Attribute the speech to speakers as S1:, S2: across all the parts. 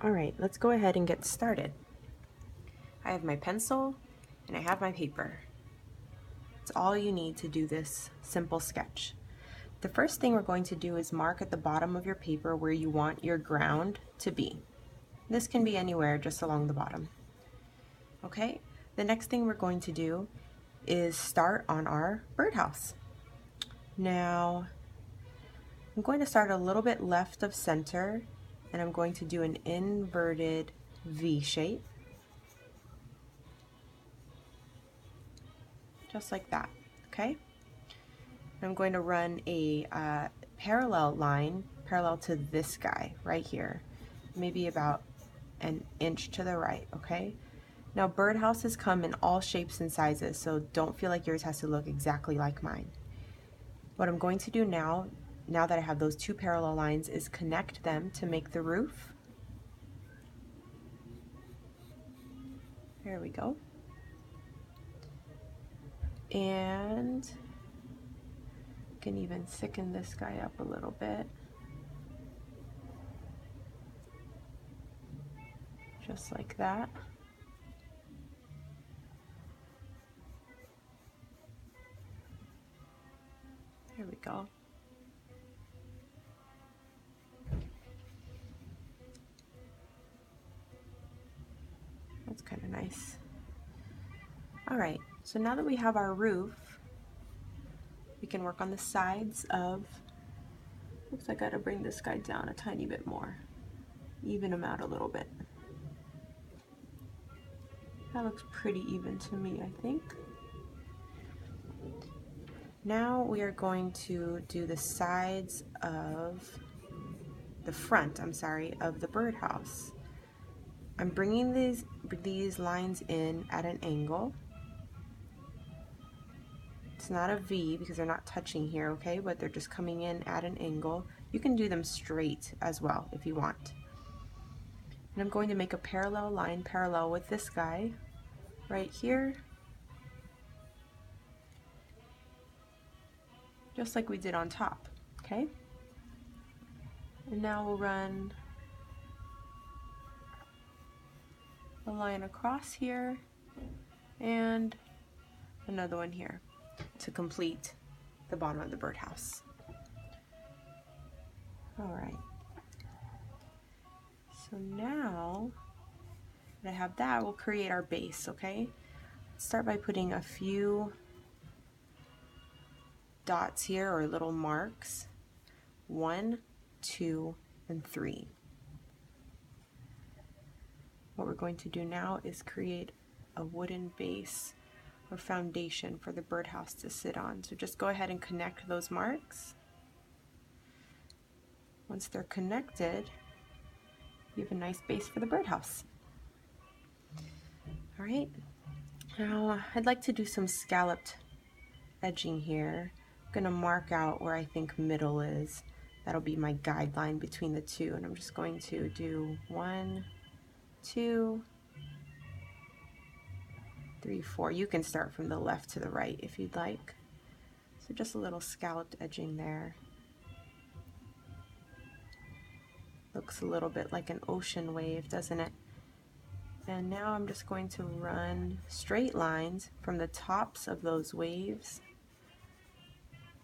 S1: All right, let's go ahead and get started. I have my pencil and I have my paper. It's all you need to do this simple sketch. The first thing we're going to do is mark at the bottom of your paper where you want your ground to be. This can be anywhere, just along the bottom. Okay, the next thing we're going to do is start on our birdhouse. Now, I'm going to start a little bit left of center and I'm going to do an inverted V shape. Just like that, okay? I'm going to run a parallel line parallel to this guy right here, maybe about an inch to the right, okay? Now birdhouses come in all shapes and sizes, so don't feel like yours has to look exactly like mine. What I'm going to do now that I have those two parallel lines, is connect them to make the roof. There we go. And you can even thicken this guy up a little bit. Just like that. There we go. That's kind of nice. All right, so now that we have our roof, we can work on the sides of, looks like I gotta bring this guy down a tiny bit more, even him out a little bit. That looks pretty even to me, I think. Now we are going to do the sides of the front, of the birdhouse. I'm bringing these lines in at an angle. It's not a V because they're not touching here, okay? But they're just coming in at an angle. You can do them straight as well if you want. And I'm going to make a parallel line parallel with this guy right here, just like we did on top, okay? And now we'll run a line across here and another one here to complete the bottom of the birdhouse. All right. So now that I have that, we'll create our base, okay? Start by putting a few dots here, or little marks. 1, 2, and 3. What we're going to do now is create a wooden base or foundation for the birdhouse to sit on. So just go ahead and connect those marks. Once they're connected, you have a nice base for the birdhouse. All right, now I'd like to do some scalloped edging here. I'm gonna mark out where I think middle is. That'll be my guideline between the two, and I'm just going to do 1, 2, 3, 4. You can start from the left to the right if you'd like. So just a little scalloped edging there. Looks a little bit like an ocean wave, doesn't it? And now I'm just going to run straight lines from the tops of those waves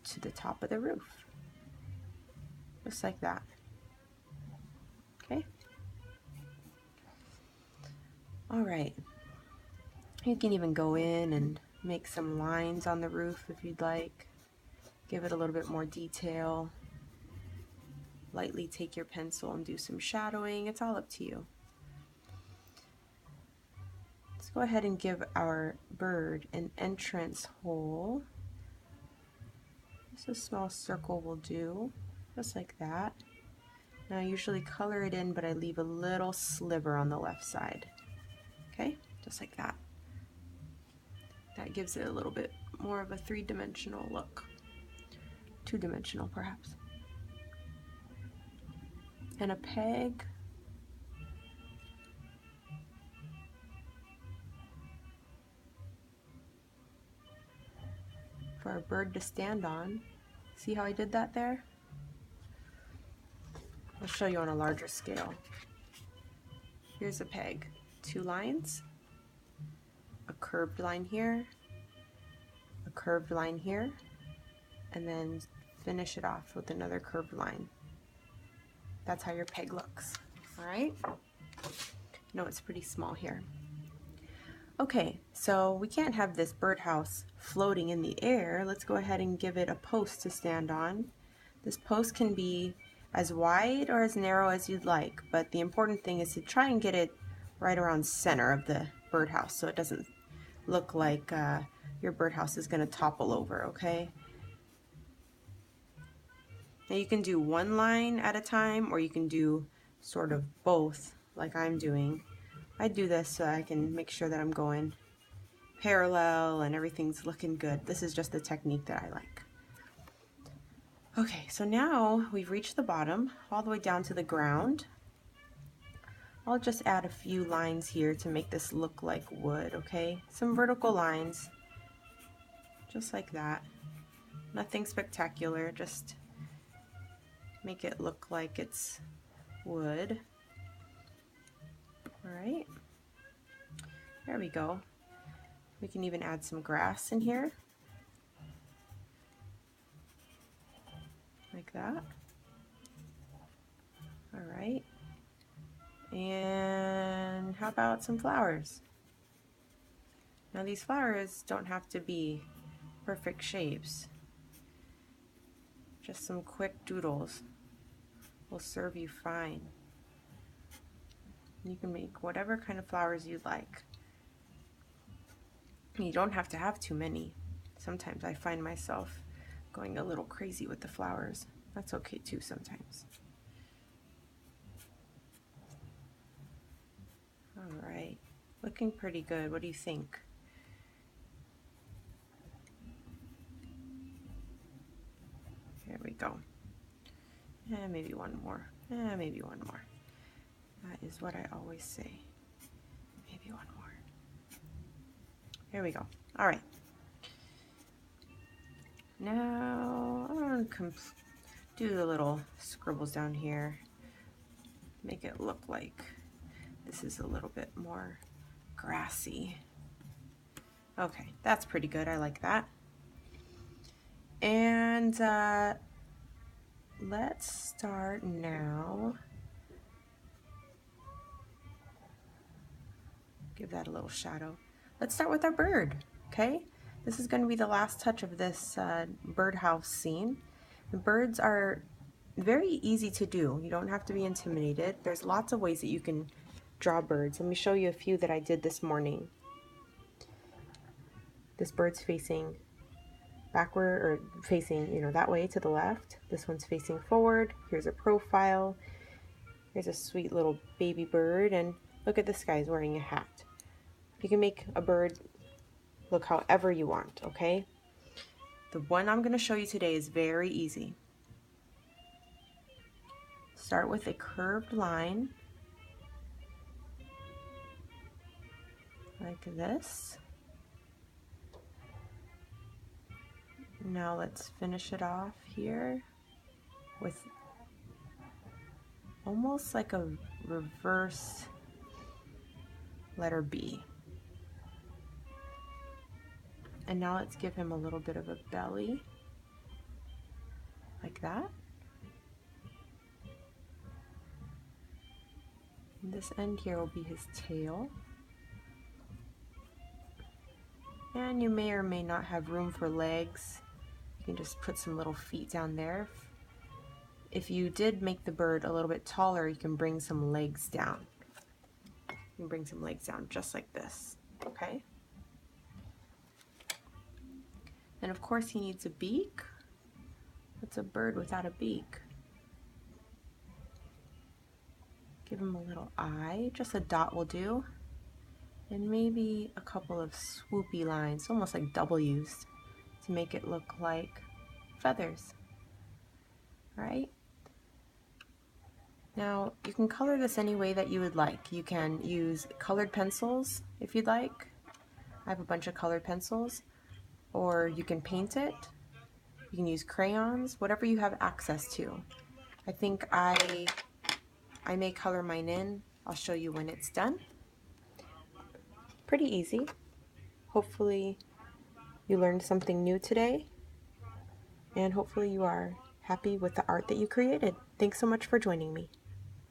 S1: to the top of the roof. Just like that. Okay? All right. You can even go in and make some lines on the roof if you'd like. Give it a little bit more detail. Lightly take your pencil and do some shadowing. It's all up to you. Let's go ahead and give our bird an entrance hole. Just a small circle will do, just like that. Now I usually color it in, but I leave a little sliver on the left side. Okay, just like that. That gives it a little bit more of a three-dimensional look. Two-dimensional, perhaps. And a peg. For a bird to stand on. See how I did that there? I'll show you on a larger scale. here's a peg. 2 lines, a curved line here, a curved line here, and then finish it off with another curved line. That's how your peg looks. All right? No, it's pretty small here. Okay, so we can't have this birdhouse floating in the air. Let's go ahead and give it a post to stand on. This post can be as wide or as narrow as you'd like, but the important thing is to try and get it right around center of the birdhouse so it doesn't look like your birdhouse is going to topple over, okay? Now you can do one line at a time, or you can do sort of both like I'm doing. I do this so I can make sure that I'm going parallel and everything's looking good. This is just the technique that I like. Okay, so now we've reached the bottom, all the way down to the ground. I'll just add a few lines here to make this look like wood, okay? Some vertical lines, just like that. Nothing spectacular, just make it look like it's wood. All right, there we go. We can even add some grass in here, like that. All right, and how about some flowers? Now these flowers don't have to be perfect shapes. Just some quick doodles will serve you fine. You can make whatever kind of flowers you like. You don't have to have too many. Sometimes I find myself going a little crazy with the flowers. That's okay too sometimes. All right, looking pretty good. What do you think? There we go. And maybe one more. Maybe one more. That is what I always say. Maybe one more. Here we go. All right. Now I'm going to do the little scribbles down here. Make it look like this is a little bit more grassy. Okay, that's pretty good. I like that. And let's start now. Give that a little shadow. Let's start with our bird, okay? This is going to be the last touch of this birdhouse scene. The birds are very easy to do. You don't have to be intimidated. There's lots of ways that you can draw birds. Let me show you a few that I did this morning. This bird's facing backward, or facing, that way to the left. This one's facing forward. Here's a profile. Here's a sweet little baby bird, and look at this guy's wearing a hat. You can make a bird look however you want, okay? The one I'm going to show you today is very easy. Start with a curved line, like this. Now let's finish it off here with almost like a reverse letter B. And now let's give him a little bit of a belly, like that. And this end here will be his tail. And you may or may not have room for legs. You can just put some little feet down there. If you did make the bird a little bit taller, you can bring some legs down. You can bring some legs down just like this, okay? And of course he needs a beak. What's a bird without a beak? Give him a little eye, just a dot will do. And maybe a couple of swoopy lines, almost like W's, to make it look like feathers, right? Now, you can color this any way that you would like. You can use colored pencils if you'd like. I have a bunch of colored pencils. Or you can paint it. You can use crayons, whatever you have access to. I think I may color mine in I'll show you when it's done. Pretty easy. Hopefully you learned something new today, and hopefully you are happy with the art that you created. Thanks so much for joining me.